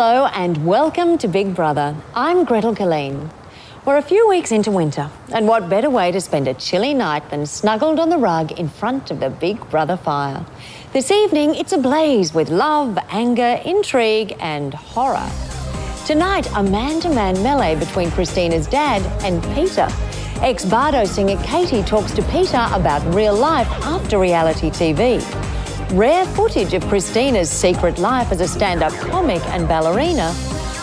Hello and welcome to Big Brother. I'm Gretel Killeen. We're a few weeks into winter, and what better way to spend a chilly night than snuggled on the rug in front of the Big Brother fire. This evening, it's ablaze with love, anger, intrigue and horror. Tonight, a man-to-man melee between Christina's dad and Peter. Ex-Bardo singer Katie talks to Peter about real life after reality TV. Rare footage of Christina's secret life as a stand-up comic and ballerina,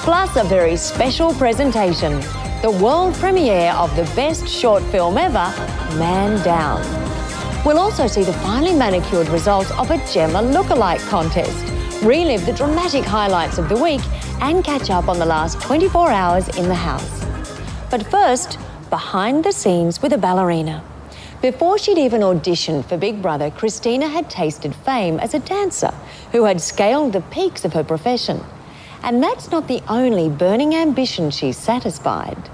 plus a very special presentation, the world premiere of the best short film ever, Man Down. We'll also see the finely manicured results of a Gemma lookalike contest, relive the dramatic highlights of the week and catch up on the last 24 hours in the house. But first, behind the scenes with a ballerina. Before she'd even auditioned for Big Brother, Christina had tasted fame as a dancer who had scaled the peaks of her profession. And that's not the only burning ambition she's satisfied.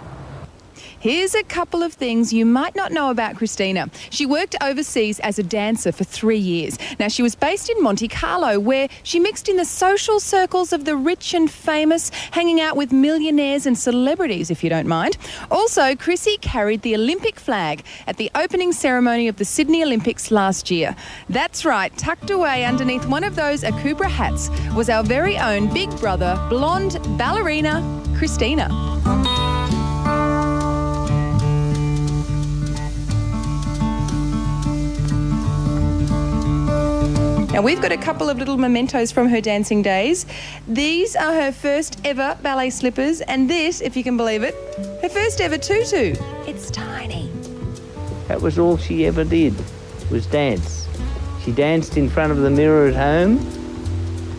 Here's a couple of things you might not know about Christina. She worked overseas as a dancer for 3 years. Now, she was based in Monte Carlo, where she mixed in the social circles of the rich and famous, hanging out with millionaires and celebrities, if you don't mind. Also, Chrissy carried the Olympic flag at the opening ceremony of the Sydney Olympics last year. That's right, tucked away underneath one of those Akubra hats was our very own Big Brother blonde ballerina, Christina. Now, we've got a couple of little mementos from her dancing days. These are her first ever ballet slippers, and this, if you can believe it, her first ever tutu. It's tiny. That was all she ever did, was dance. She danced in front of the mirror at home.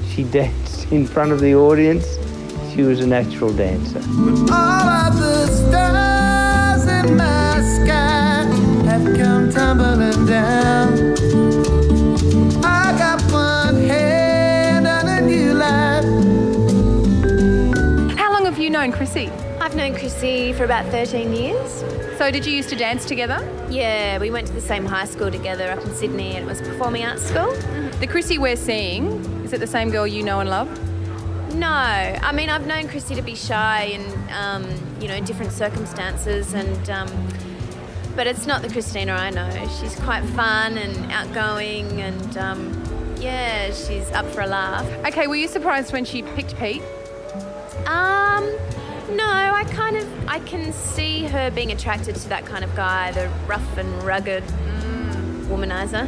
She danced in front of the audience. She was a natural dancer. All of the stars in my sky have come tumbling down. I got one hand on a new life. How long have you known Chrissy? I've known Chrissy for about 13 years. So did you used to dance together? Yeah, we went to the same high school together up in Sydney, and it was performing arts school. The Chrissy we're seeing, is it the same girl you know and love? No, I mean, I've known Chrissy to be shy in different circumstances, and but it's not the Christina I know. She's quite fun and outgoing, and yeah, she's up for a laugh. Okay, were you surprised when she picked Pete? No, I can see her being attracted to that kind of guy, the rough and rugged womanizer.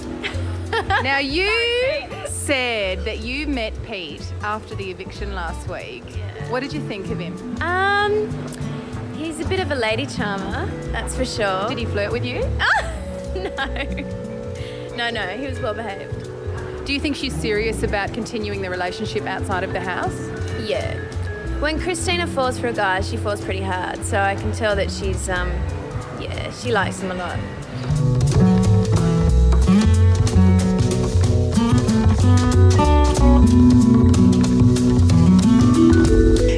Now, you said that you met Pete after the eviction last week. Yeah. What did you think of him? He's a bit of a lady charmer, that's for sure. Did he flirt with you? No, he was well behaved. Do you think she's serious about continuing the relationship outside of the house? Yeah. When Christina falls for a guy, she falls pretty hard, so I can tell that she's, she likes him a lot.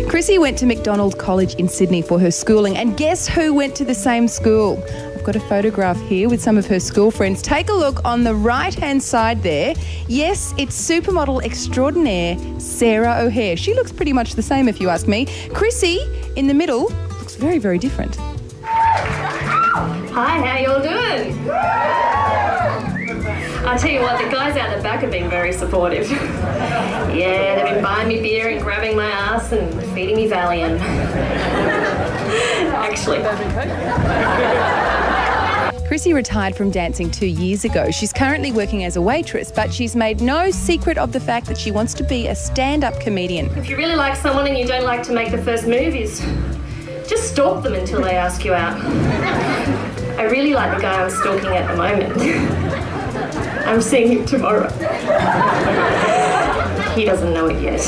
Chrissy went to MacDonald College in Sydney for her schooling, and guess who went to the same school? I've got a photograph here with some of her school friends. Take a look on the right-hand side there. Yes, it's supermodel extraordinaire Sarah O'Hare. She looks pretty much the same if you ask me. Chrissy, in the middle, looks very, very different. Hi, how y'all doing? I'll tell you what, the guys out the back have been very supportive. Yeah, they've been buying me beer and grabbing my ass and feeding me Valium. Actually. Chrissy retired from dancing 2 years ago. She's currently working as a waitress, but she's made no secret of the fact that she wants to be a stand-up comedian. If you really like someone and you don't like to make the first move, is just stalk them until they ask you out. I really like the guy I'm stalking at the moment. I'm seeing him tomorrow. He doesn't know it yet.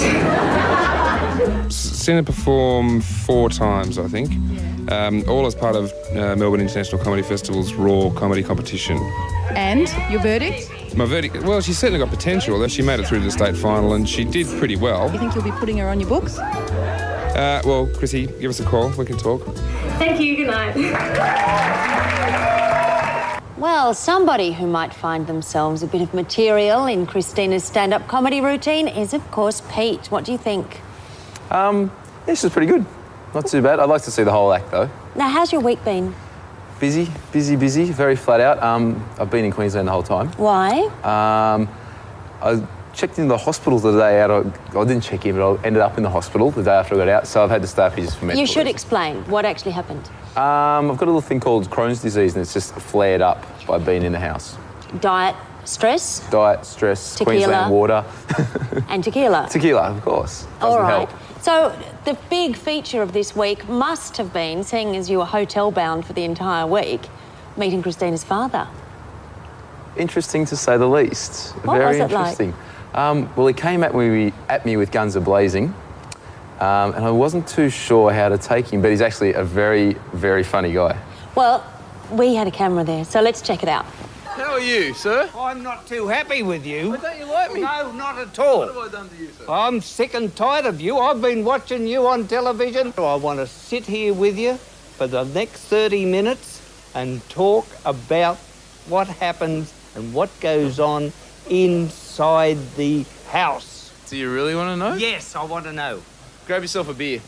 Seen her perform 4 times, I think. All as part of Melbourne International Comedy Festival's Raw Comedy Competition. And your verdict? My verdict? Well, she's certainly got potential. Although she made it through to the state final and she did pretty well. You think you'll be putting her on your books? Well, Chrissy, give us a call. We can talk. Thank you. Good night. Well, somebody who might find themselves a bit of material in Christina's stand-up comedy routine is, of course, Pete. What do you think? This is pretty good. Not too bad. I'd like to see the whole act, though. Now, how's your week been? Busy, very flat out. I've been in Queensland the whole time. Why? I checked into the hospital the day out. I didn't check in, but I ended up in the hospital the day after I got out, so I've had to stay up here just for mental You should reasons. explain what actually happened. I've got a little thing called Crohn's disease, and it's just flared up by being in the house. Diet, stress, Diet, stress, Tequila. Queensland water. and tequila. Tequila, of course. All Doesn't right. help. So the big feature of this week must have been, seeing as you were hotel bound for the entire week, meeting Christina's father. Interesting to say the least. What Very was it like? interesting. Well, he came at me with guns a-blazing, and I wasn't too sure how to take him, but he's actually a very, very funny guy. Well, we had a camera there, so let's check it out. How are you, sir? I'm not too happy with you. Don't you like me? No, not at all. What have I done to you, sir? I'm sick and tired of you. I've been watching you on television. I want to sit here with you for the next 30 minutes and talk about what happens and what goes on inside the house. Do you really want to know? Yes, I want to know. Grab yourself a beer.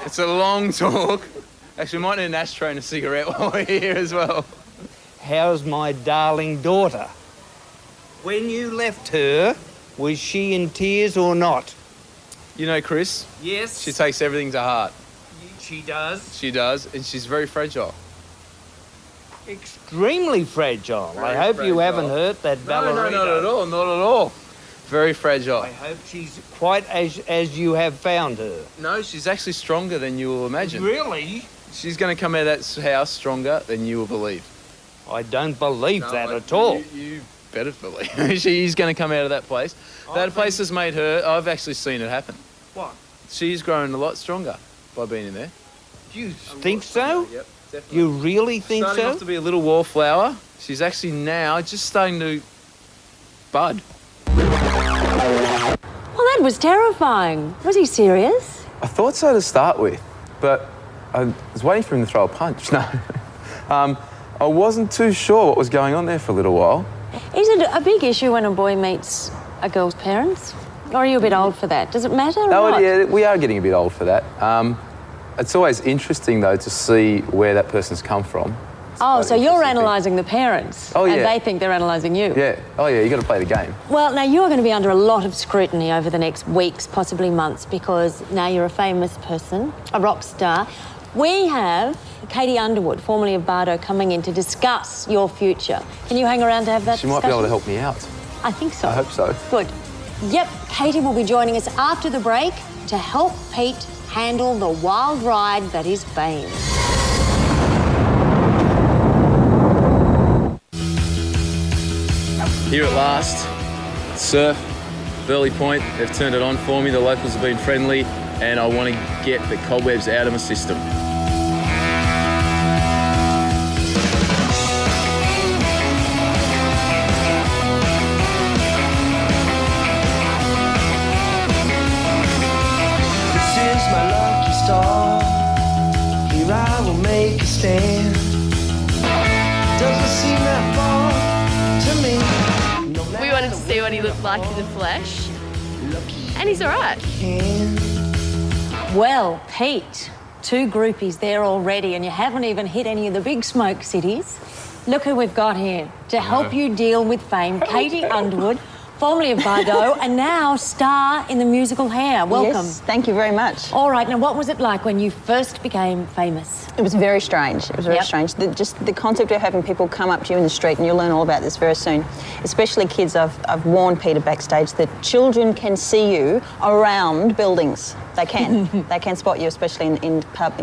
It's a long talk. Actually, we might need an ashtray and a cigarette while we're here as well. How's my darling daughter? When you left her, was she in tears or not? You know, Chris, Yes. she takes everything to heart. She does. She does, and she's very fragile. Extremely fragile. I Very hope you fragile. haven't hurt that ballerina. No, not at all, not at all. Very fragile. I hope she's quite as you have found her. No, she's actually stronger than you will imagine. Really? She's going to come out of that house stronger than you will believe. I don't believe that at all. You better believe. She's going to come out of that place. That place has made her... I've actually seen it happen. What? She's grown a lot stronger by being in there. You think so? Yep, definitely. You really think Starting so? off to be a little wallflower. She's actually now just starting to bud. Well, that was terrifying. Was he serious? I thought so to start with, but I was waiting for him to throw a punch. No. I wasn't too sure what was going on there for a little while. Is it a big issue when a boy meets a girl's parents? Or are you a bit old for that? Does it matter or Oh, not? yeah, we are getting a bit old for that. It's always interesting, though, to see where that person's come from. It's Oh, quite so you're interesting thing. analysing the parents. Oh, And yeah. they think they're analysing you. Yeah. Oh, yeah, you got to play the game. Well, now you are going to be under a lot of scrutiny over the next weeks, possibly months, because now you're a famous person, a rock star. We have Katie Underwood, formerly of Bardo, coming in to discuss your future. Can you hang around to have that She might be discussion? able to help me out. I think so. I hope so. Good. Yep, Katie will be joining us after the break to help Pete handle the wild ride that is fame. Here at last, surf, Burley Point, they've turned it on for me, the locals have been friendly, and I want to get the cobwebs out of my system. This is my lucky star. Here I will make a stand. Doesn't seem that far to me. We wanted to see what he looked like in the flesh, and he's all right. Well, Pete, 2 groupies there already, and you haven't even hit any of the big smoke cities. Look who we've got here to help you deal with fame. Katie Underwood, formerly of Bardo, and now star in the musical Hair. Welcome. Yes, thank you very much. All right, now what was it like when you first became famous? It was very strange. It was very Yep. strange. Just the concept of having people come up to you in the street, and you'll learn all about this very soon. Especially kids. I've warned Peter backstage that children can see you around buildings. They can. They can spot you, especially in pub,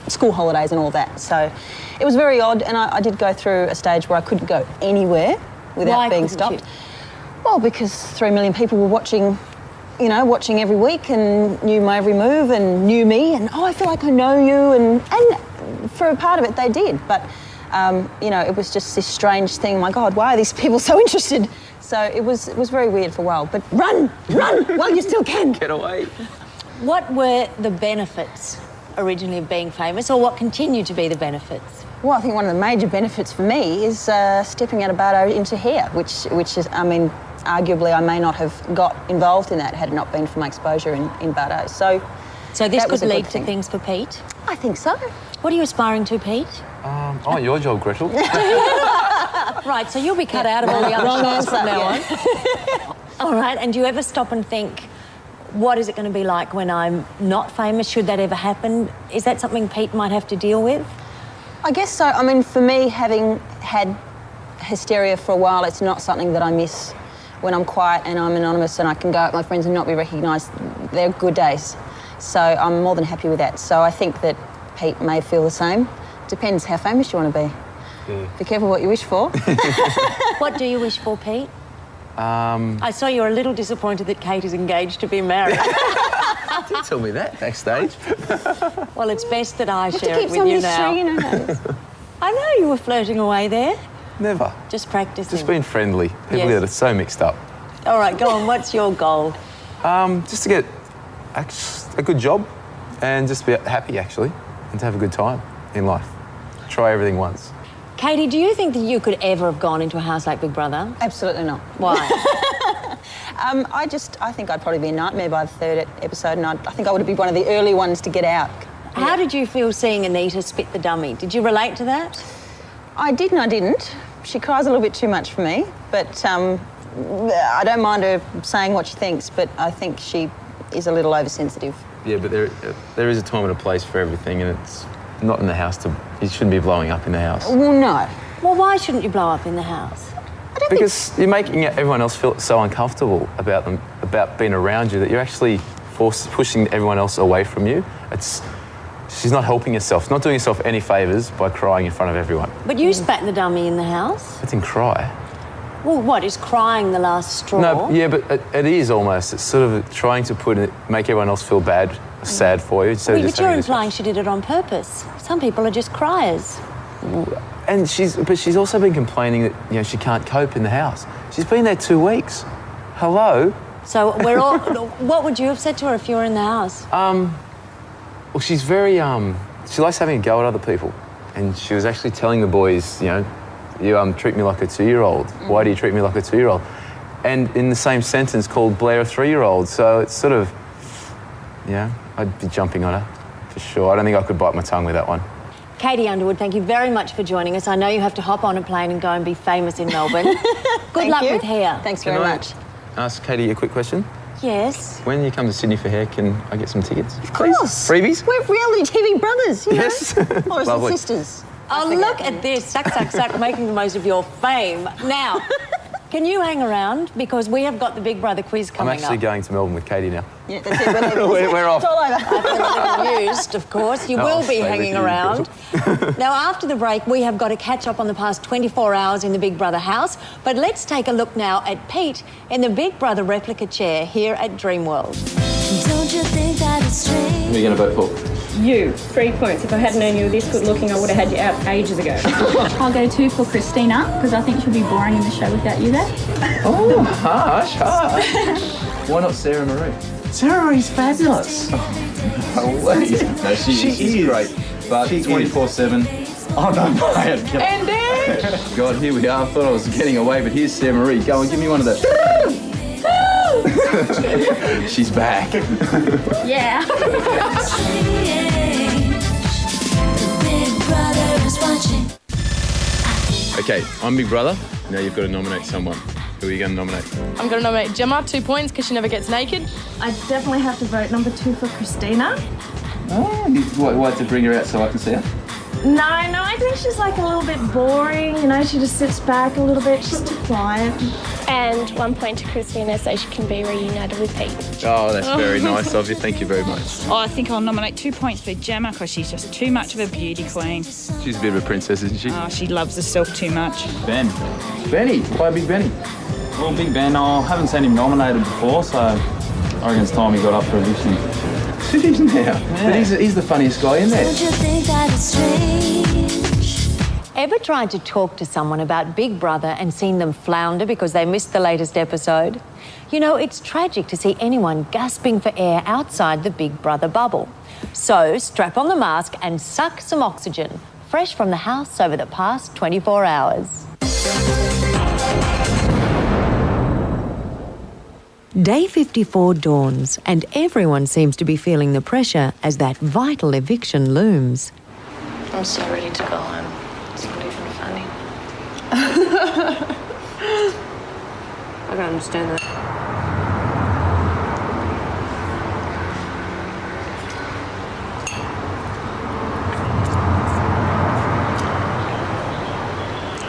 school holidays and all that. So it was very odd, and I did go through a stage where I couldn't go anywhere without Why being couldn't stopped. you? Well, because 3 million people were watching, watching every week and knew my every move and knew me and, I feel like I know you. And for a part of it, they did. But, it was just this strange thing. Oh my God, why are these people so interested? So it was very weird for a while. But run while you still can. Get away. What were the benefits originally of being famous, or what continue to be the benefits? Well, I think one of the major benefits for me is stepping out of Bardo into Hair, which is, arguably I may not have got involved in that had it not been for my exposure in Bardo. So this that was could a good lead to thing. things for Pete? I think so. What are you aspiring to, Pete? I want your job, Gretel. Right, so you'll be cut out of all the other Wrong shows answer, from now yeah. on. All right, and do you ever stop and think, what is it going to be like when I'm not famous? Should that ever happen? Is that something Pete might have to deal with? I guess so. I mean, for me, having had hysteria for a while, it's not something that I miss when I'm quiet and I'm anonymous and I can go out with my friends and not be recognised. They're good days. So I'm more than happy with that. So I think that Pete may feel the same. Depends how famous you want to be. Yeah. Be careful what you wish for. What do you wish for, Pete? Um, I saw you're a little disappointed that Kate is engaged to be married. Didn't tell me that backstage. Well, it's best that I Have share to it keep with some you history, now. I know you were flirting away there. Never. Just practicing. Just being friendly. People Yes. get it so mixed up. All right, go on. What's your goal? Just to get a good job and just be happy, actually, and to have a good time in life. Try everything once. Katie, do you think that you could ever have gone into a house like Big Brother? Absolutely not. Why? I think I'd probably be a nightmare by the third episode, and I think I would be one of the early ones to get out. How did you feel seeing Anita spit the dummy? Did you relate to that? I did and I didn't. She cries a little bit too much for me, but I don't mind her saying what she thinks, but I think she is a little oversensitive. Yeah, but there is a time and a place for everything, and it's not in the house you shouldn't be blowing up in the house. Well, no. Well, why shouldn't you blow up in the house? Because you're making everyone else feel so uncomfortable about being around you that you're actually pushing everyone else away from you. She's not helping herself, not doing herself any favours by crying in front of everyone. But you spat the dummy in the house. I didn't cry. Well, what, is crying the last straw? No, yeah, but it is almost. It's sort of trying to make everyone else feel bad, sad for you. But you're implying she did it on purpose. Some people are just criers. And she's also been complaining that she can't cope in the house. She's been there 2 weeks. Hello. So we're all. What would you have said to her if you were in the house? Well, she's very she likes having a go at other people, and she was actually telling the boys, you treat me like a 2-year-old. Why do you treat me like a 2-year-old? And in the same sentence called Blair a 3-year-old. So it's sort of, I'd be jumping on her for sure. I don't think I could bite my tongue with that one. Katie Underwood, thank you very much for joining us. I know you have to hop on a plane and go and be famous in Melbourne. Good luck with hair. Thanks very much. Ask Katie a quick question. Yes. When you come to Sydney for hair, can I get some tickets? Of course. Freebies? We're reality TV brothers, you know. Yes. Or is it Lovely. sisters? Oh, look at this. Suck, suck, suck, making the most of your fame. Now, can you hang around? Because we have got the Big Brother quiz I'm coming up. actually going to Melbourne with Katie now. Yeah, that's it. We're off. It's all over. I feel a little amused, of course. You No, will I'll be stay with hanging you, around. Now, after the break, we have got to catch up on the past 24 hours in the Big Brother house. But let's take a look now at Pete in the Big Brother replica chair here at Dreamworld. Don't you think that it's strange? Who are you going to vote for? You, 3 points. If I hadn't known you were this good looking, I would have had you out ages ago. I'll go 2 for Christina, because I think she'll be boring in the show without you there. Oh, harsh. Why not Sarah Marie? Sarah Marie's fabulous. No, she's great. But 24/7. Oh, no, mate. And then... God, here we are. I thought I was getting away, but here's Sarah Marie. Go and give me one of those. She's back. Yeah. Okay, I'm Big Brother. Now you've got to nominate someone. Who are you going to nominate? I'm going to nominate Gemma, 2 points because she never gets naked. I definitely have to vote number 2 for Christina. Oh, why to bring her out so I can see her? No, I think she's like a little bit boring. She just sits back a little bit. She's too quiet. And 1 point to Christina so she can be reunited with Pete. Oh, that's very nice of you. Thank you very much. Oh, I think I'll nominate 2 points for Gemma because she's just too much of a beauty queen. She's a bit of a princess, isn't she? Oh, she loves herself too much. Benny. Why Big Benny? Well, Big Ben, I haven't seen him nominated before, so I reckon it's time he got up for eviction. She's now. But he's the funniest guy in there. Don't you think that it's strange? Ever tried to talk to someone about Big Brother and seen them flounder because they missed the latest episode? It's tragic to see anyone gasping for air outside the Big Brother bubble. So strap on the mask and suck some oxygen, fresh from the house over the past 24 hours. Day 54 dawns and everyone seems to be feeling the pressure as that vital eviction looms. I'm so ready to go home. It's not even funny. I don't understand that.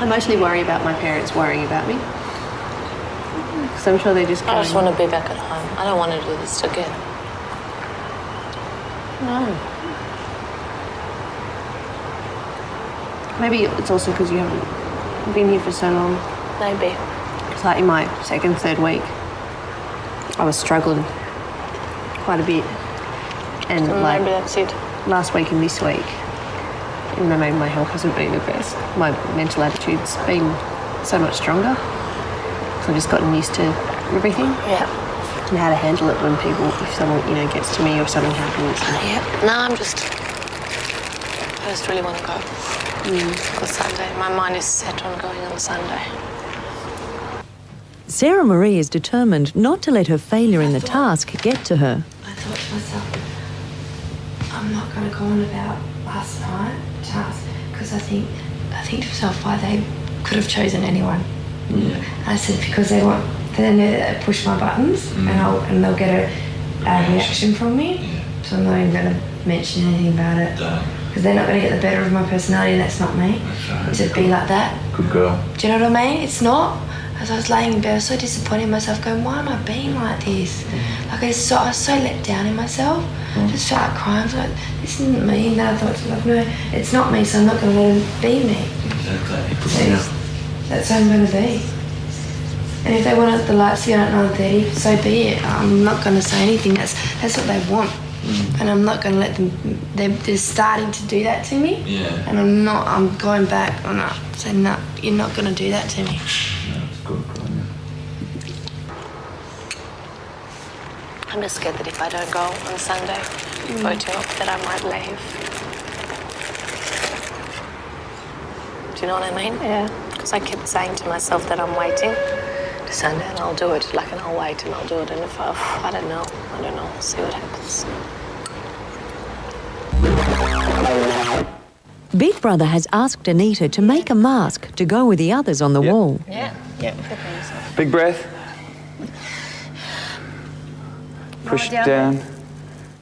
I mostly worry about my parents worrying about me. Because I'm sure they're just going... I just want to be back at home. I don't want to do this again. No. Maybe it's also because you haven't been here for so long. Maybe. It's like in my second, third week, I was struggling quite a bit. And like maybe that's it. Last week and this week, even though maybe my health hasn't been the best, my mental attitude's been so much stronger. So I've just gotten used to everything. Yeah. And how to handle it when people, if someone, you know, gets to me or something happens. Yeah. No, I just really want to go. On Sunday. My mind is set on going on Sunday. Sarah Marie is determined not to let her failure in the task get to her. I thought to myself, I'm not going to go on about last night task because I think to myself why they could have chosen anyone. Yeah. I said because they know that they push my buttons and they'll get a reaction from me. So I'm not even going to mention anything about it because they're not going to get the better of my personality and that's not me. To be like that. Good girl. Do you know what I mean? It's not. As I was laying in bed, I was so disappointed in myself, going, why am I being like this? Like I was so let down in myself. I just felt like crying. I was like, this isn't me. And then I thought to myself, no, it's not me, so I'm not going to let him be me. Exactly. So that's how I'm going to be. And if they want the lights to be on at 9:30, so be it. I'm not going to say anything. That's what they want. And I'm not going to let them, they're starting to do that to me. Yeah. And I'm going back on that. So no, you're not going to do that to me. I'm just scared that if I don't go on Sunday, voting off, that I might leave. Do you know what I mean? Yeah. Because I kept saying to myself that I'm waiting to Sunday and I'll do it. Like, and I'll wait and I'll do it. And if I don't know. We'll see what happens. Big Brother has asked Anita to make a mask to go with the others on the wall. Yeah. Big breath. Push down.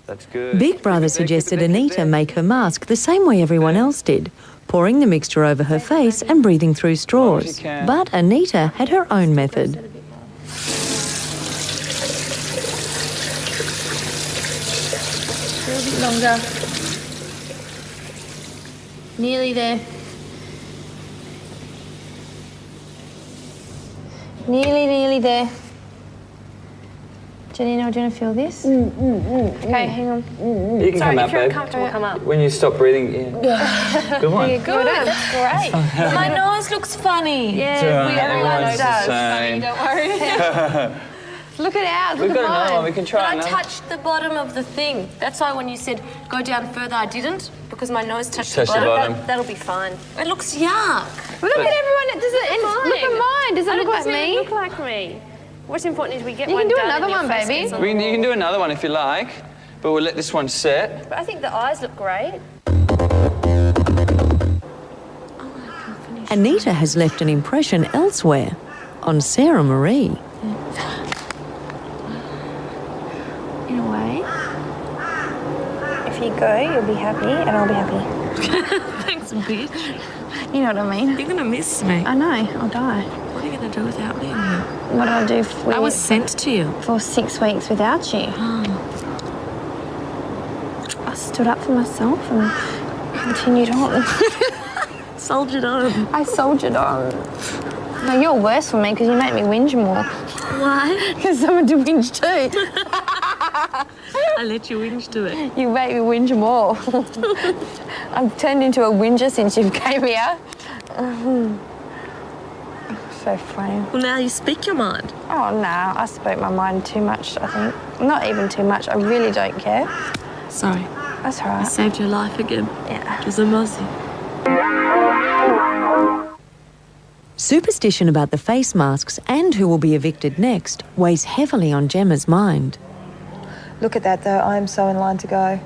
That's good. Big Brother suggested Anita make her mask the same way everyone else did, pouring the mixture over her face and breathing through straws. But Anita had her own method. A little bit longer. Nearly there. Nearly there. Janina, do you want to feel this? Okay, hang on. You can come out, babe. Come up. When you stop breathing, yeah. Good one. You're good. That's great. My nose looks funny. It's all right. Everyone's the same. Don't worry. Look at ours. We've Look at got another mine. one. We can try I another. touched the bottom of the thing. That's why when you said go down further, I didn't because my nose touched the Touched the bottom. bottom. That'll be fine. It looks yuck. Look at everyone. Look at mine. Does it look like me? Look like me. What's important is we get You one can do done another and your one, face baby. gets on You the can do another one if you like, but we'll let this one set. But I think the eyes look great. Anita has left an impression elsewhere, on Sarah Marie. In a way. If you go, you'll be happy and I'll be happy. Thanks, bitch. You know what I mean? You're gonna miss me. I know. I'll die. What are you gonna do without me? What did I do for I was sent to you. for 6 weeks without you? I stood up for myself and continued on. Soldiered on. I soldiered on. No, you're worse for me because you make me whinge more. Why? Because someone to whinge too. I let you whinge to it. You make me whinge more. I've turned into a whinger since you came here. So funny. Well, now you speak your mind. Oh, no, I spoke my mind too much, I think. Not even too much. I really don't care. Sorry. That's all I right. saved your life again. Yeah. It was a mercy. Superstition about the face masks and who will be evicted next weighs heavily on Gemma's mind. Look at that, though. I'm so in line to go.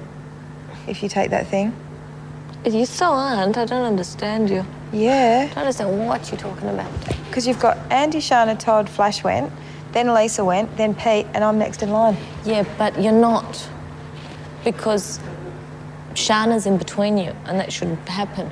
If you take that thing. You so aren't. I don't understand you. Yeah. I don't understand what you're talking about. Because you've got Andy, Shana, Todd, Flash went, then Lisa went, then Pete, and I'm next in line. Yeah, but you're not. Because Shana's in between you, and that shouldn't happen.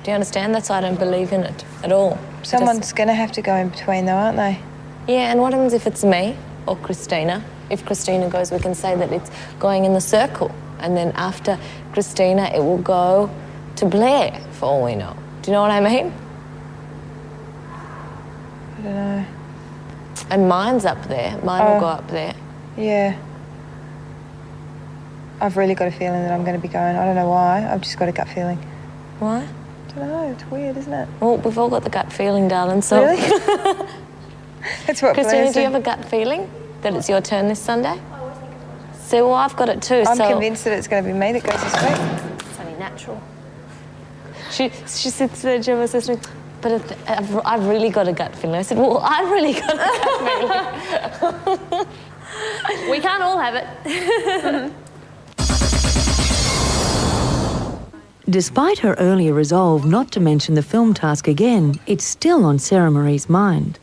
Do you understand? That's why I don't believe in it at all. Someone's going to have to go in between, though, aren't they? Yeah, and what happens if it's me or Christina? If Christina goes, we can say that it's going in the circle. And then after Christina, it will go to Blair, for all we know. Do you know what I mean? I don't know. And mine's up there. Mine will go up there. Yeah. I've really got a feeling that I'm going to be going. I don't know why. I've just got a gut feeling. Why? I don't know. It's weird, isn't it? Well, we've all got the gut feeling, darling, so... Really? That's what Christina, do you have a gut feeling that it's your turn this Sunday? So, well, I've got it too, I'm convinced that it's going to be me that goes this week. It's only natural. She sits there, Gemma says to me, but I've really got a gut feeling. I said, well, I've really got a gut feeling. We can't all have it. Despite her earlier resolve not to mention the film task again, it's still on Sarah Marie's mind.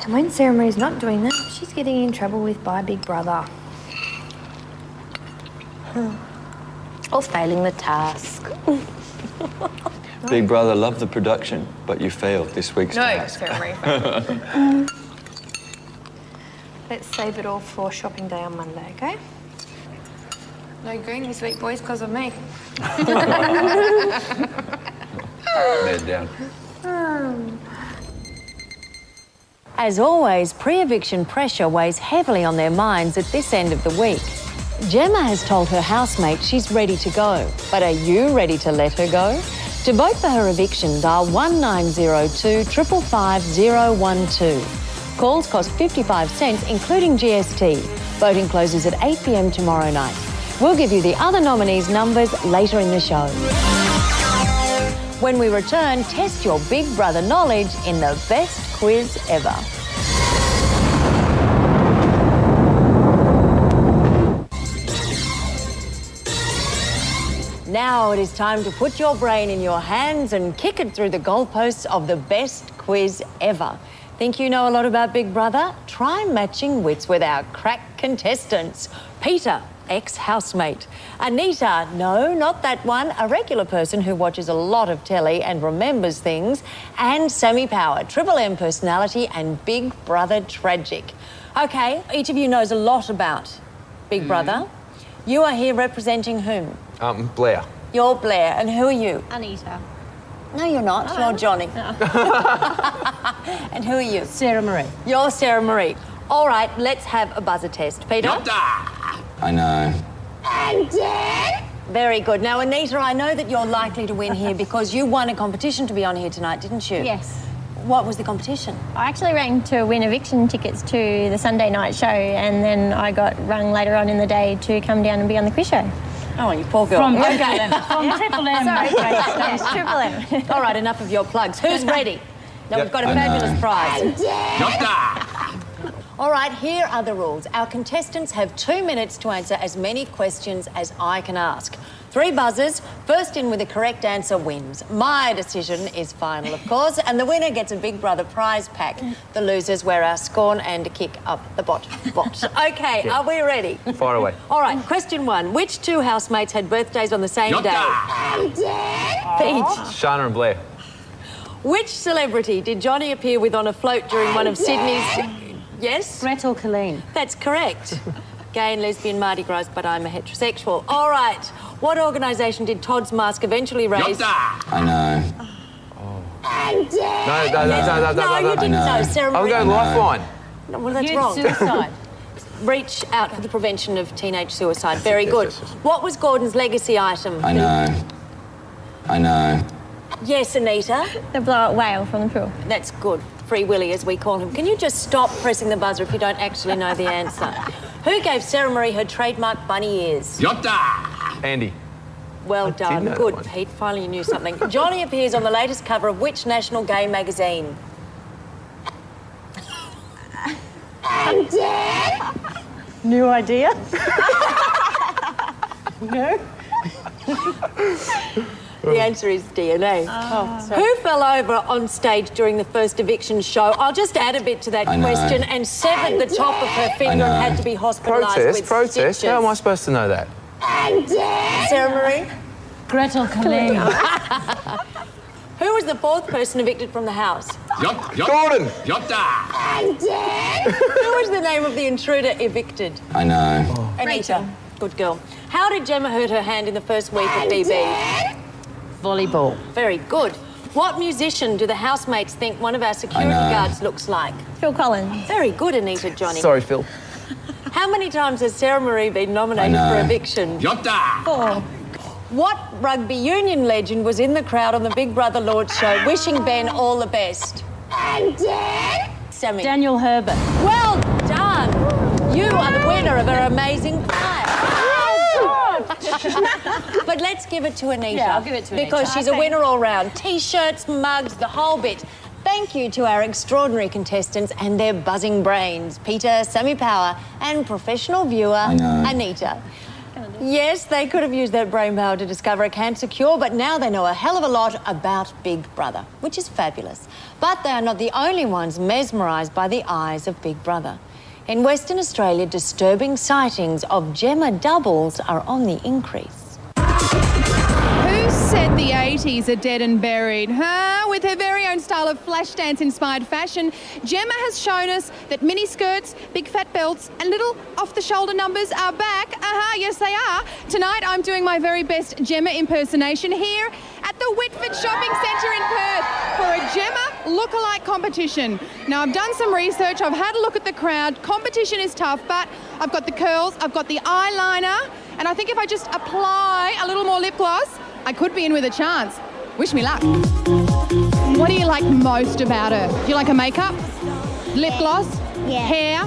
And when Sarah Marie's not doing that, she's getting in trouble with by Big Brother. Or failing the task. Big Brother loved the production, but you failed this week's task. Sarah Marie failed. Let's save it all for shopping day on Monday, okay? No green this week, boys, because of me. Bed down. As always, pre-eviction pressure weighs heavily on their minds at this end of the week. Gemma has told her housemate she's ready to go, but are you ready to let her go? To vote for her eviction, dial 1902 555 012. Calls cost 55 cents, including GST. Voting closes at 8 p.m. tomorrow night. We'll give you the other nominees' numbers later in the show. When we return, test your Big Brother knowledge in the best quiz ever. Now it is time to put your brain in your hands and kick it through the goalposts of the best quiz ever. Think you know a lot about Big Brother? Try matching wits with our crack contestants. Peter, ex-housemate. Anita, no, not that one, a regular person who watches a lot of telly and remembers things. And Sammy Power, Triple M personality and Big Brother tragic. OK, each of you knows a lot about Big Brother. You are here representing whom? Blair. You're Blair, and who are you? Anita. No, you're not. Oh. You're Johnny. And who are you? Sarah Marie. You're Sarah Marie. All right, let's have a buzzer test. Peter? I know. Very good. Now, Anita, I know that you're likely to win here because you won a competition to be on here tonight, didn't you? Yes. What was the competition? I actually rang to win eviction tickets to the Sunday night show, and then I got rung later on in the day to come down and be on the quiz show. Oh, you poor girl. From Triple M. From Triple M. Sorry, yes, Triple M. All right, enough of your plugs. Who's ready? Now, we've got a fabulous prize. All right, here are the rules. Our contestants have 2 minutes to answer as many questions as I can ask. 3 buzzers. First in with the correct answer wins. My decision is final, of course, and the winner gets a Big Brother prize pack. The losers wear our scorn and kick up the bot. OK, Are we ready? Fire away. All right, question 1. Which 2 housemates had birthdays on the same day? Peach. Shana and Blair. Which celebrity did Johnny appear with on a float during one of Sydney's... Yes? Gretel Killeen. That's correct. Gay and lesbian Mardi Gras, but I'm a heterosexual. All right. What organisation did Todd's mask eventually raise? I know. No, you didn't know. Sarah I'll Marie. go Lifeline. No, well, that's Youth wrong. suicide. Reach out for the prevention of teenage suicide. Very good. yes. What was Gordon's legacy item? I know. I know. Yes, Anita. The blow-up whale from the pool. That's good. Free Willy, as we call him. Can you just stop pressing the buzzer if you don't actually know the answer? Who gave Sarah Marie her trademark bunny ears? Andy. Well did done. know that Good, one. Pete. Finally you knew something. Johnny appears on the latest cover of which national gay magazine? New idea? No. The answer is DNA. Who fell over on stage during the first eviction show? I'll just add a bit to that I know. question and severed the top of her finger and know. had to be hospitalised with Protest. stitches. How am I supposed to know that? Sarah Marie? Gretel Killeen. Who was the fourth person evicted from the house? Gordon! Who was the name of the intruder evicted? I know. Anita. Good girl. How did Gemma hurt her hand in the first week of BB? Volleyball. Very good. What musician do the housemates think one of our security guards looks like? Phil Collins. Very good, Anita, Johnny. Sorry, Phil. How many times has Sarah Marie been nominated for eviction? 4. What rugby union legend was in the crowd on the Big Brother launch show wishing Ben all the best? Sammy. Daniel Herbert. Well done. You are the winner of our amazing prize. But let's give it to Anita. Yeah, I'll give it to Anita. Because she's a winner all round. T-shirts, mugs, the whole bit. Thank you to our extraordinary contestants and their buzzing brains, Peter, Sammy Power, and professional viewer, Anita. Yes, they could have used that brain power to discover a cancer cure, but now they know a hell of a lot about Big Brother, which is fabulous. But they are not the only ones mesmerised by the eyes of Big Brother. In Western Australia, disturbing sightings of Gemma doubles are on the increase. Who said the 80s are dead and buried, huh? With her very own style of flash dance-inspired fashion, Gemma has shown us that mini skirts, big fat belts and little off-the-shoulder numbers are back. Yes they are. Tonight I'm doing my very best Gemma impersonation here at the Whitford Shopping Centre in Perth for a Gemma lookalike competition. Now I've done some research, I've had a look at the crowd. Competition is tough, but I've got the curls, I've got the eyeliner, and I think if I just apply a little more lip gloss, I could be in with a chance. Wish me luck. What do you like most about her? Do you like her makeup? Lip gloss? Hair?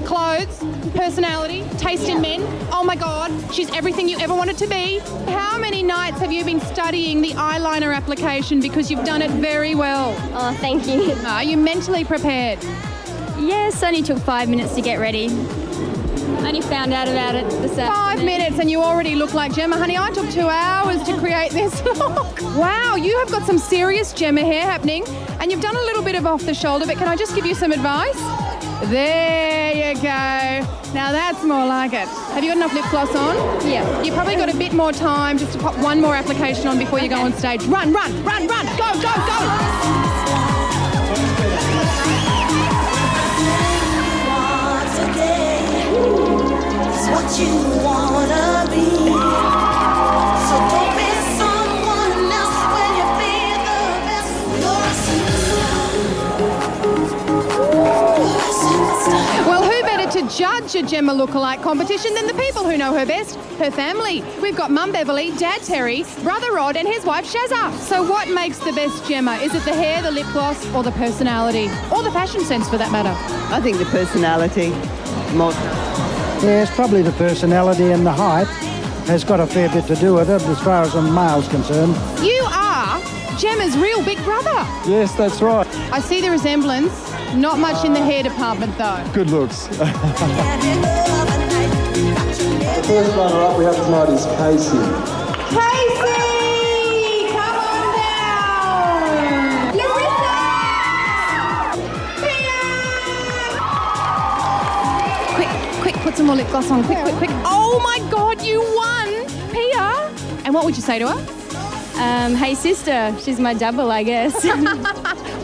Clothes? Personality? Taste in men? Oh my God, she's everything you ever wanted to be. How many nights have you been studying the eyeliner application because you've done it very well? Oh, thank you. Are you mentally prepared? Yes, only took 5 minutes to get ready. Only found out about it this afternoon. 5 minutes and you already look like Gemma. Honey, I took 2 hours to create this look. Wow, you have got some serious Gemma hair happening and you've done a little bit of off the shoulder, but can I just give you some advice? There you go. Now that's more like it. Have you got enough lip gloss on? Yeah. You've probably got a bit more time just to pop one more application on before you go on stage. Run, run, run, run. Go, go, go. What you wanna be. So don't be someone else when you be the best. You're a superstar. Well, who better to judge a Gemma lookalike competition than the people who know her best, her family. We've got Mum Beverly, Dad Terry, Brother Rod and his wife Shazza. So what makes the best Gemma? Is it the hair, the lip gloss or the personality? Or the fashion sense for that matter? I think the personality. Yes, probably the personality and the height has got a fair bit to do with it as far as a male's concerned. You are Gemma's real big brother. Yes, that's right. I see the resemblance. Not much in the hair department though. Good looks. The first runner-up we have tonight is Casey. Casey! Come on down! Quick, put some more lip gloss on. Quick, quick, quick. Oh my God, you won, Pia! And what would you say to her? Hey sister, she's my double, I guess.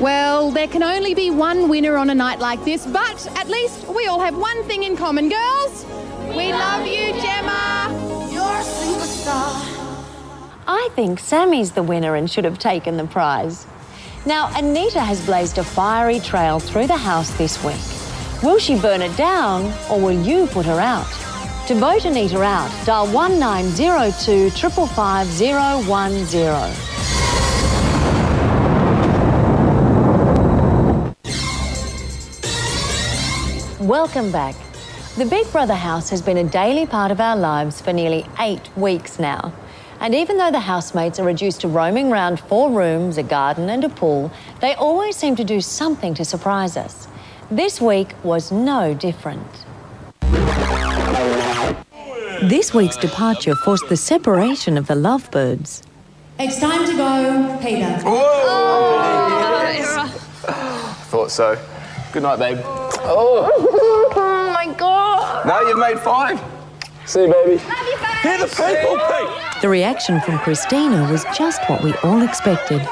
Well, there can only be one winner on a night like this, but at least we all have one thing in common, girls. We love you, Gemma. You're a superstar. I think Sammy's the winner and should have taken the prize. Now, Anita has blazed a fiery trail through the house this week. Will she burn it down or will you put her out? To vote Anita out, dial 1902 555 010. Welcome back. The Big Brother house has been a daily part of our lives for nearly 8 weeks now. And even though the housemates are reduced to roaming around 4 rooms, a garden and a pool, they always seem to do something to surprise us. This week was no different. This week's departure forced the separation of the lovebirds. It's time to go, Peter. Thought so. Good night, babe. Oh my God. No, you've made 5. See you, baby. Love you, babe. Hear the people, Pete. The reaction from Christina was just what we all expected.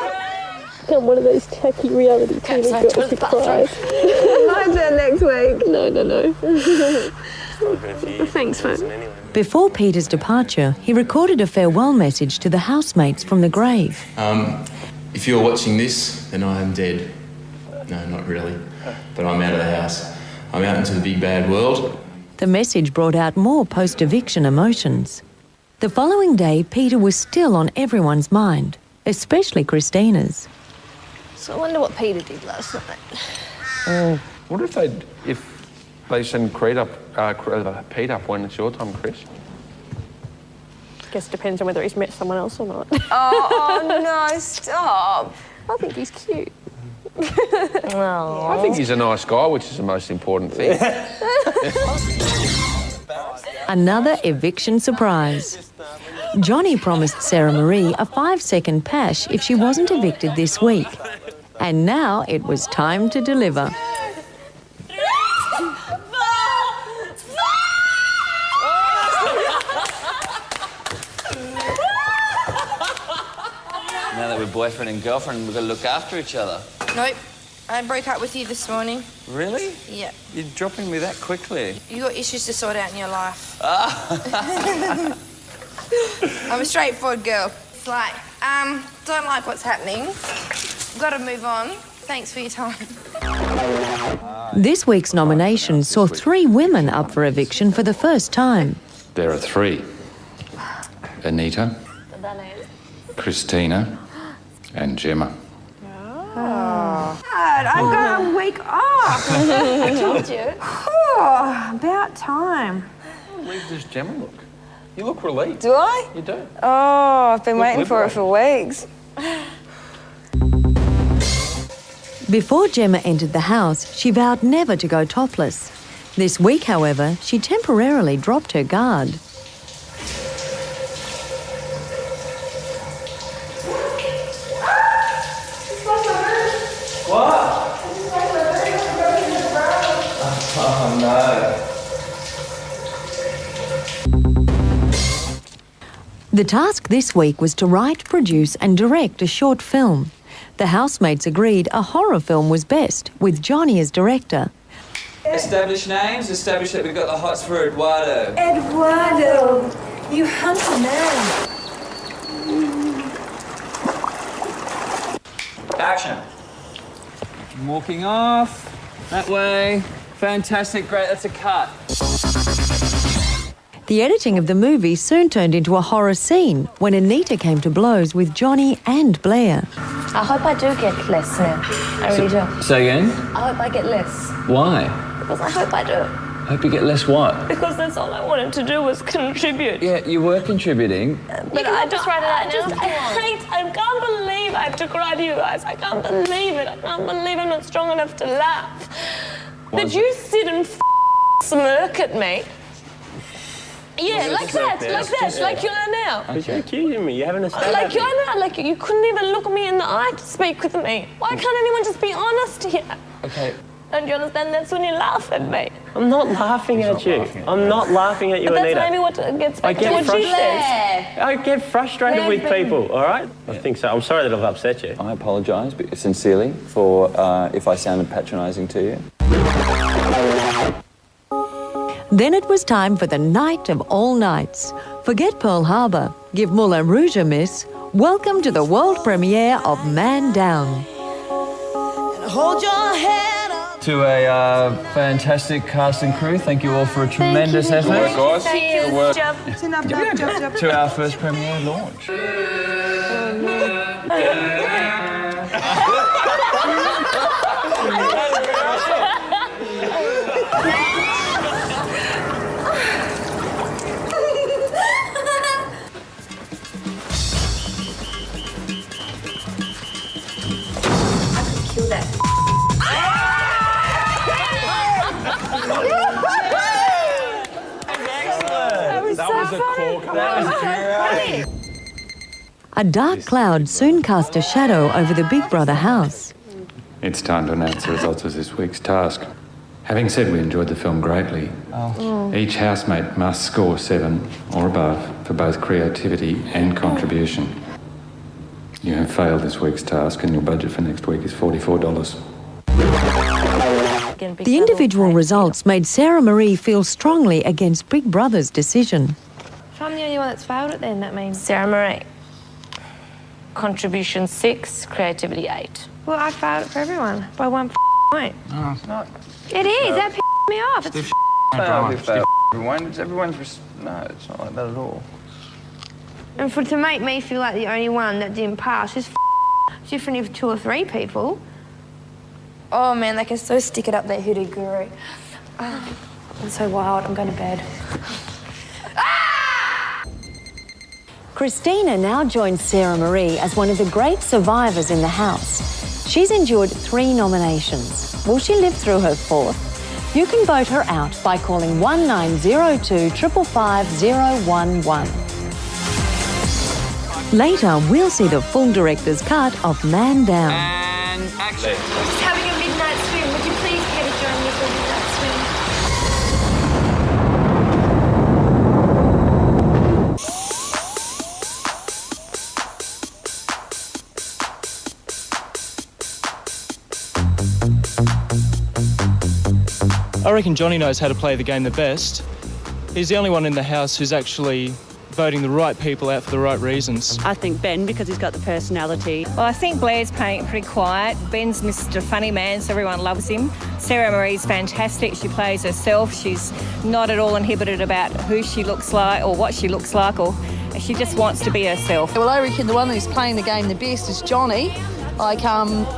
I'm one of those tacky reality TV girls who cries. My turn next week. No. Thanks, mate. Before Peter's departure, he recorded a farewell message to the housemates from the grave. If you're watching this, then I am dead. No, not really. But I'm out of the house. I'm out into the big bad world. The message brought out more post-eviction emotions. The following day, Peter was still on everyone's mind, especially Christina's. So I wonder what Peter did last night. What if they send Pete up when it's your time, Chris? Guess it depends on whether he's met someone else or not. Oh no, stop. I think he's cute. I think he's a nice guy, which is the most important thing. Another eviction surprise. Johnny promised Sarah Marie a 5-second pash if she wasn't evicted this week. And now it was time to deliver. Now that we're boyfriend and girlfriend, we've got to look after each other. Nope. I broke up with you this morning. Really? Yeah. You're dropping me that quickly. You got issues to sort out in your life. Ah. I'm a straightforward girl. It's like, don't like what's happening. Got to move on. Thanks for your time. This week's nomination saw 3 women up for eviction for the first time. There are 3. Anita, Christina, and Gemma. Oh. Dad, I've got a week off. I told you. Oh, about time. How relieved does Gemma look? You look relieved. Do I? You do. Oh, I've been waiting for it for weeks. Before Gemma entered the house, she vowed never to go topless. This week, however, she temporarily dropped her guard. Oh, no. The task this week was to write, produce and direct a short film. The housemates agreed a horror film was best, with Johnny as director. Establish names, establish that we've got the hots for Eduardo. Eduardo, you handsome man. Action. I'm walking off. That way. Fantastic, great, that's a cut. The editing of the movie soon turned into a horror scene when Anita came to blows with Johnny and Blair. I hope I do get less now. I really do. Say again? I hope I get less. Why? Because I hope I do. Hope you get less what? Because that's all I wanted to do was contribute. Yeah, you were contributing. But I just write it out now. I can't believe I have to cry to you guys. I can't believe it. I can't believe I'm not strong enough to laugh. That you sit and smirk at me. Yeah, like that, like you are now. But you're accusing me, you haven't established. Like you are now, like you couldn't even look me in the eye to speak with me. Why can't anyone just be honest here? Okay. Don't you understand? That's when you laugh at me. I'm not laughing at you. I'm not laughing at you, But that's Anita. maybe what gets back to what she says. I get frustrated with people, all right? I think so. I'm sorry that I've upset you. I apologise sincerely for if I sounded patronising to you. Then it was time for the night of all nights. Forget Pearl Harbor, give Moulin Rouge a miss. Welcome to the world premiere of Man Down. Hold your head up. To a fantastic cast and crew, thank you all for a tremendous effort. Good work, guys. Thank you. Good work. To our first premiere launch. A dark cloud soon cast a shadow over the Big Brother house. It's time to announce the results of this week's task. Having said we enjoyed the film greatly, each housemate must score 7 or above for both creativity and contribution. You have failed this week's task and your budget for next week is $44. The individual results made Sarah Marie feel strongly against Big Brother's decision. If I'm the only one that's failed it, then that means Sarah Marie. Contribution 6, creativity 8. Well, I failed it for everyone by 1 point. No, it's not. It is. That pissed me off. It's Everyone's. No, it's not like that at all. And to make me feel like the only one that didn't pass is different if 2 or 3 people. Oh man, they can so stick it up their hoodoo guru. Oh, I'm so wild. I'm going to bed. Christina now joins Sarah Marie as one of the great survivors in the house. She's endured 3 nominations. Will she live through her 4th? You can vote her out by calling 1902 555 011. Later, we'll see the full director's cut of Man Down. And action. Just having a midnight swim. Would you please care to join me for a midnight swim? I reckon Johnny knows how to play the game the best. He's the only one in the house who's actually voting the right people out for the right reasons. I think Ben, because he's got the personality. Well, I think Blair's playing it pretty quiet. Ben's Mr. Funny Man, so everyone loves him. Sarah Marie's fantastic. She plays herself. She's not at all inhibited about who she looks like or what she looks like, or she just wants to be herself. Well, I reckon the one who's playing the game the best is Johnny. Like,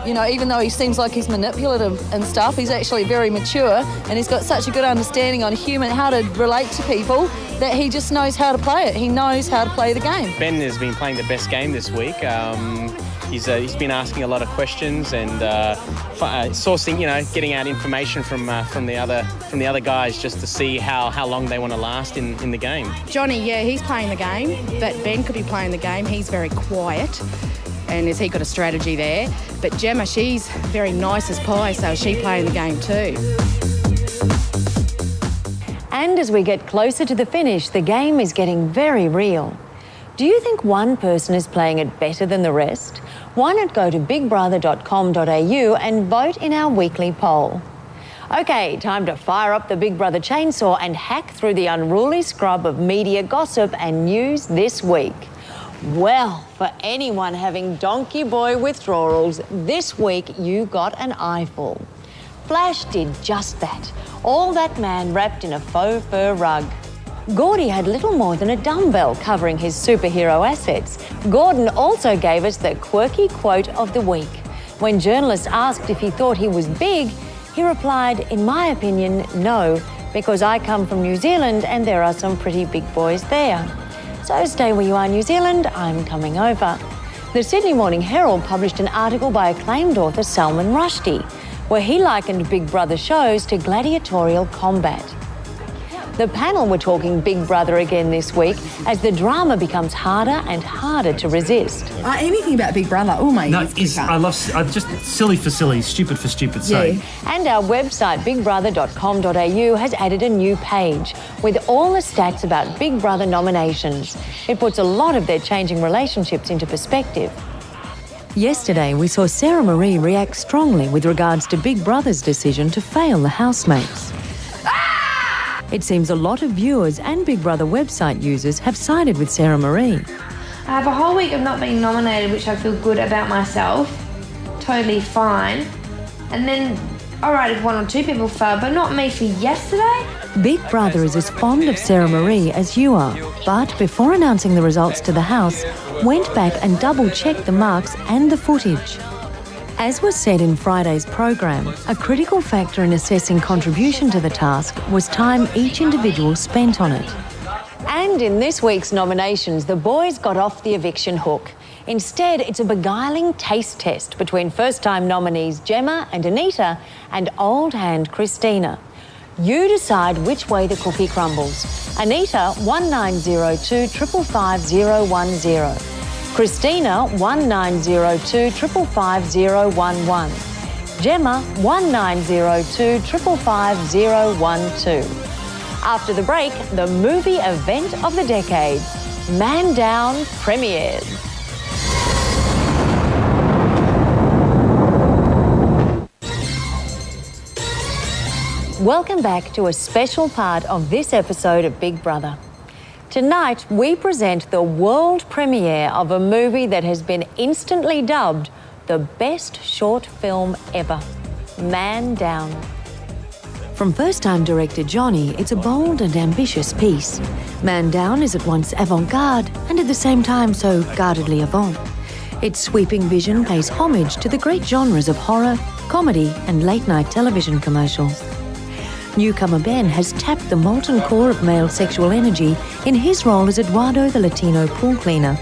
you know, even though he seems like he's manipulative and stuff, he's actually very mature and he's got such a good understanding on how to relate to people that he just knows how to play it. He knows how to play the game. Ben has been playing the best game this week. He's been asking a lot of questions and sourcing, getting out information from the other guys just to see how long they want to last in the game. Johnny, yeah, he's playing the game, but Ben could be playing the game. He's very quiet. And has he got a strategy there? But Gemma, she's very nice as pie, so she's playing the game too. And as we get closer to the finish, the game is getting very real. Do you think one person is playing it better than the rest? Why not go to bigbrother.com.au and vote in our weekly poll? Okay, time to fire up the Big Brother chainsaw and hack through the unruly scrub of media gossip and news this week. Well, for anyone having donkey boy withdrawals, this week you got an eyeful. Flash did just that. All that man wrapped in a faux fur rug. Gordy had little more than a dumbbell covering his superhero assets. Gordon also gave us the quirky quote of the week. When journalists asked if he thought he was big, he replied, "In my opinion, no, because I come from New Zealand and there are some pretty big boys there." So stay where you are, New Zealand, I'm coming over. The Sydney Morning Herald published an article by acclaimed author Salman Rushdie, where he likened Big Brother shows to gladiatorial combat. The panel were talking Big Brother again this week as the drama becomes harder and harder to resist. Anything about Big Brother, oh my God. Just silly for silly, stupid for stupid's sake. And our website, bigbrother.com.au, has added a new page with all the stats about Big Brother nominations. It puts a lot of their changing relationships into perspective. Yesterday, we saw Sarah Marie react strongly with regards to Big Brother's decision to fail the housemates. It seems a lot of viewers and Big Brother website users have sided with Sarah Marie. I have a whole week of not being nominated, which I feel good about myself. Totally fine. And then, all right, if 1 or 2 people fail, but not me for yesterday. Big Brother is as fond of Sarah Marie as you are, but before announcing the results to the House, went back and double-checked the marks and the footage. As was said in Friday's program, a critical factor in assessing contribution to the task was time each individual spent on it. And in this week's nominations, the boys got off the eviction hook. Instead, it's a beguiling taste test between first-time nominees Gemma and Anita and old hand Christina. You decide which way the cookie crumbles. Anita, 1902 555 010. Christina, 1902 555 011. Gemma, 1902 555 012. After the break, the movie event of the decade, Man Down premieres. Welcome back to a special part of this episode of Big Brother. Tonight, we present the world premiere of a movie that has been instantly dubbed the best short film ever, Man Down. From first-time director Johnny, it's a bold and ambitious piece. Man Down is at once avant-garde and at the same time so guardedly avant. Its sweeping vision pays homage to the great genres of horror, comedy and late-night television commercials. Newcomer Ben has tapped the molten core of male sexual energy in his role as Eduardo the Latino pool cleaner.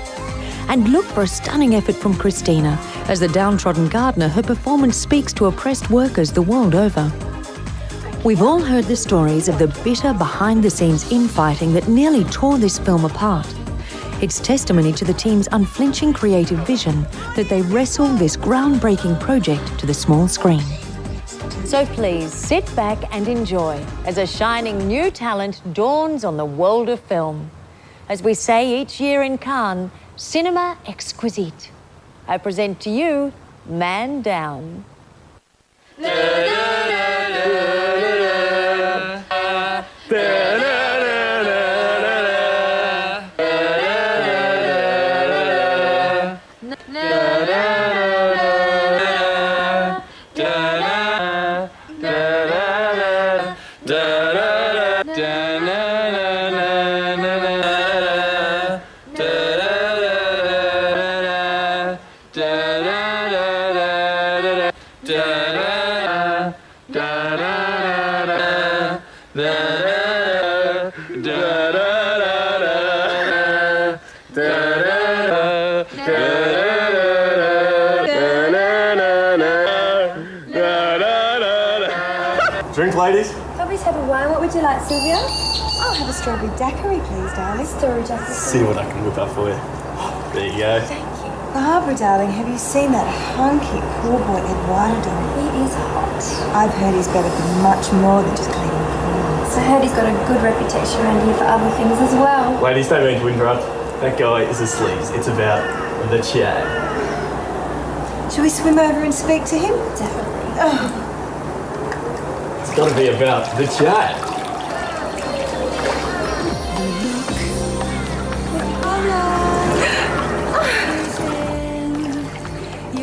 And look for a stunning effort from Christina. As the downtrodden gardener, her performance speaks to oppressed workers the world over. We've all heard the stories of the bitter behind-the-scenes infighting that nearly tore this film apart. It's testimony to the team's unflinching creative vision that they wrestled this groundbreaking project to the small screen. So please sit back and enjoy as a shining new talent dawns on the world of film. As we say each year in Cannes, Cinema Exquisite. I present to you Man Down. Drink, ladies. Please have a wine. What would you like, Sylvia? I'll have a strawberry daiquiri, please, darling. Strawberry daiquiri. See what I can whip up for you. There you go. Thank you. Barbara, darling, have you seen that hunky poor boy Eduardo? He is hot. I've heard he's better for much more than just cleaning pools. I heard he's got a good reputation around here for other things as well. Ladies, don't mean to interrupt. That guy is asleep. It's about the chat. Shall we swim over and speak to him? Definitely. Oh. It's got to be about the chat.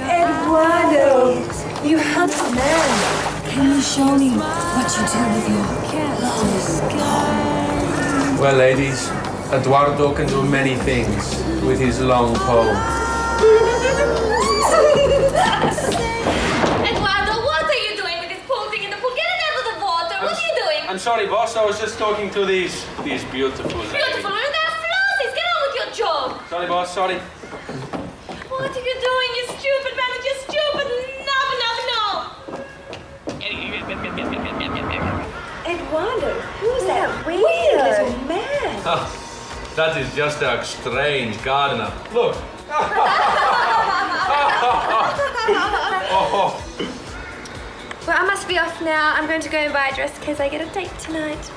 Eduardo, you handsome man. Can you show me what you do with your long Well, ladies, Eduardo can do many things with his long pole. Eduardo, what are you doing with this pool thing in the pool? Get it out of the water. What are you doing? I'm sorry, boss. I was just talking to these beautiful ladies. Beautiful. They're flossies. Get on with your job. Sorry, boss. Sorry. What are you doing, you stupid man? You're stupid. No. Eduardo, who's that weird little man? Oh, that is just a strange gardener. Look. Well, I must be off now. I'm going to go and buy a dress in case I get a date tonight.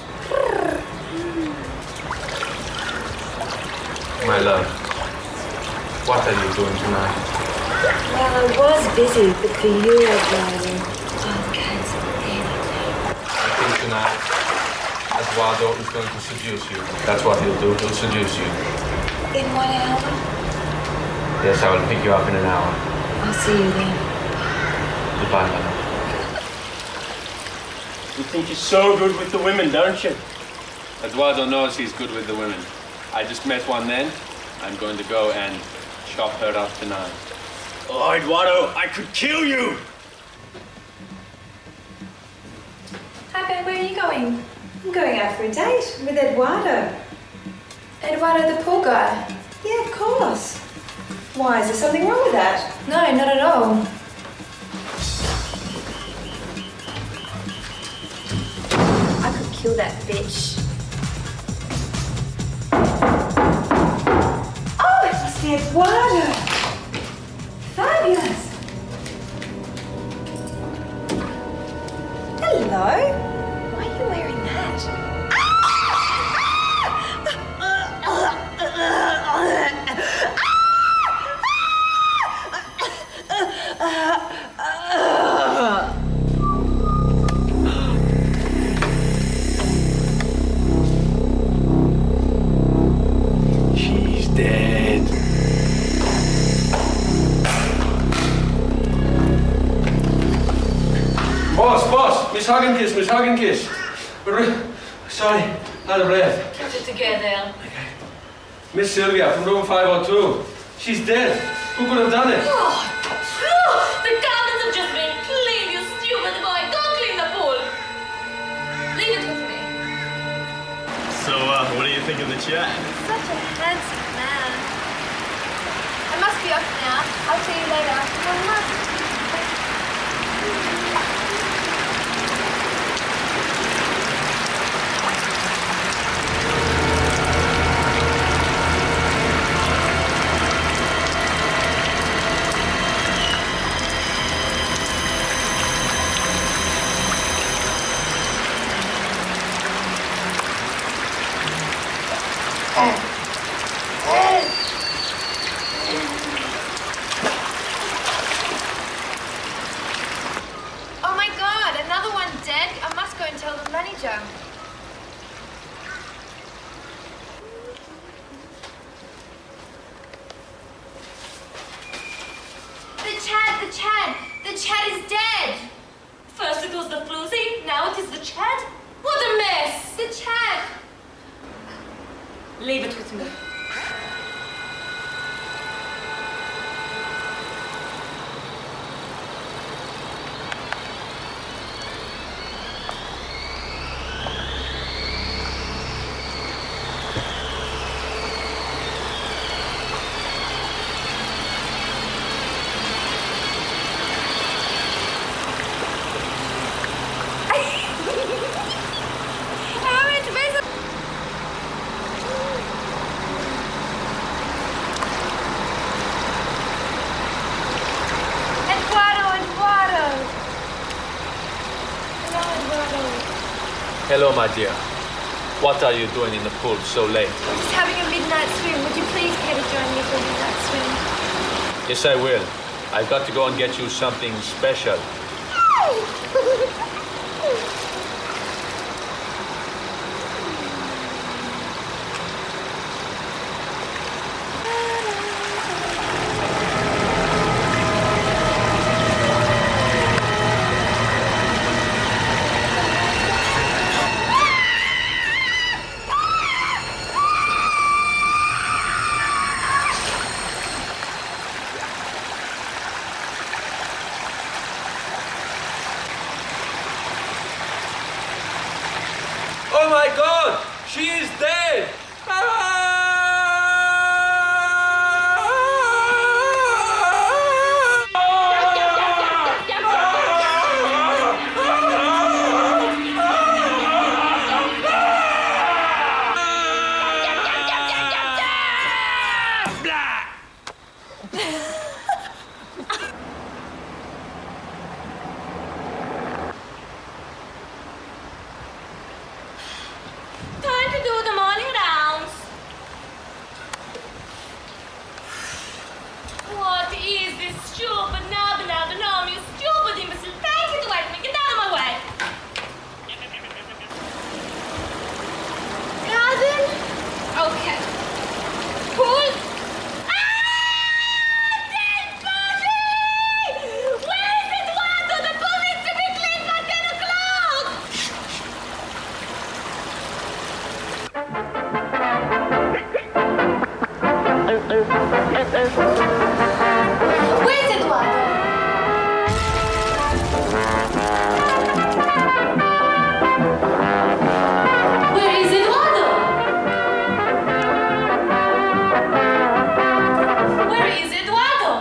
My love, what are you doing tonight? Well, I was busy, but for you, Eduardo, I'll cancel anything. I think tonight, Eduardo is going to seduce you. That's what he'll do. He'll seduce you. In 1 hour? Yes, I will pick you up in an hour. I'll see you then. Goodbye, my love. You think you're so good with the women, don't you? Eduardo knows he's good with the women. I just met one then. I'm going to go and chop her up tonight. Oh, Eduardo, I could kill you! Hi, Ben. Where are you going? I'm going out for a date with Eduardo. Eduardo, the pool guy. Yeah, of course. Why, is there something wrong with that? No, not at all. I kill that bitch. Oh, it must be Eduardo. Fabulous. Hello. Why are you wearing that? She's dead. Boss, Miss Hogginkiss. Sorry, out of breath. Get it together. Miss Sylvia from room 502. She's dead. Who could have done it? The cabins have just been cleaned, you stupid boy. Go clean the pool. Leave it with me. So, what do you think of the chat? Such a handsome man. I must be off now. I'll see you later. Oh my God, another one dead? I must go and tell the manager. The Chad is dead. First it was the floozy, now it is the Chad. What a mess! The Chad. Leave it with me. Hello, my dear. What are you doing in the pool so late? I'm just having a midnight swim. Would you please care to join me for a midnight swim? Yes, I will. I've got to go and get you something special. Oh my God! She is dead! Time to do the morning rounds. What is this stupid nom, you stupid imbecile? Take it away from me. Get out of my way. Garden? Okay. Pool? Dead body! Where is Eduardo? The pool needs to be cleaned by 10 o'clock! Where's Eduardo? Where is Eduardo? Where is Eduardo?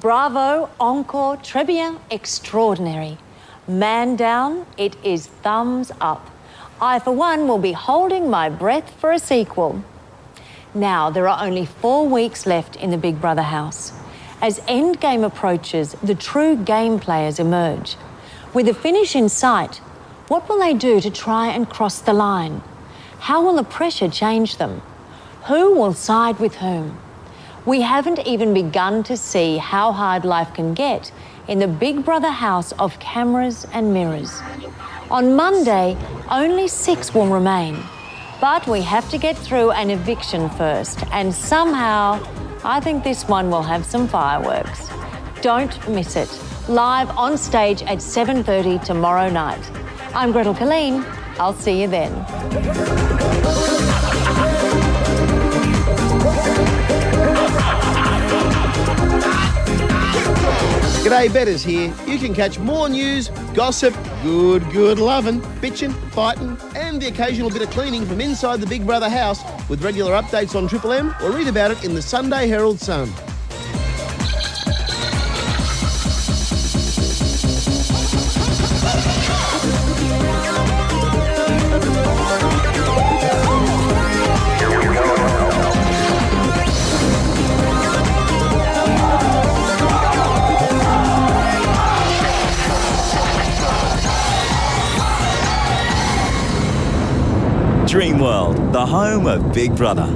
Bravo, encore, très bien, extraordinary. Man down, it is thumbs up. I, for one, will be holding my breath for a sequel. Now, there are only 4 weeks left in the Big Brother house. As Endgame approaches, the true game players emerge. With the finish in sight, what will they do to try and cross the line? How will the pressure change them? Who will side with whom? We haven't even begun to see how hard life can get in the Big Brother house of cameras and mirrors. On Monday, only 6 will remain. But we have to get through an eviction first, and somehow, I think this one will have some fireworks. Don't miss it. Live on stage at 7:30 tomorrow night. I'm Gretel Killeen. I'll see you then. G'day, Betters here. You can catch more news, gossip, good loving, bitching, fighting, and the occasional bit of cleaning from inside the Big Brother house with regular updates on Triple M, or read about it in the Sunday Herald Sun. Dreamworld, the home of Big Brother.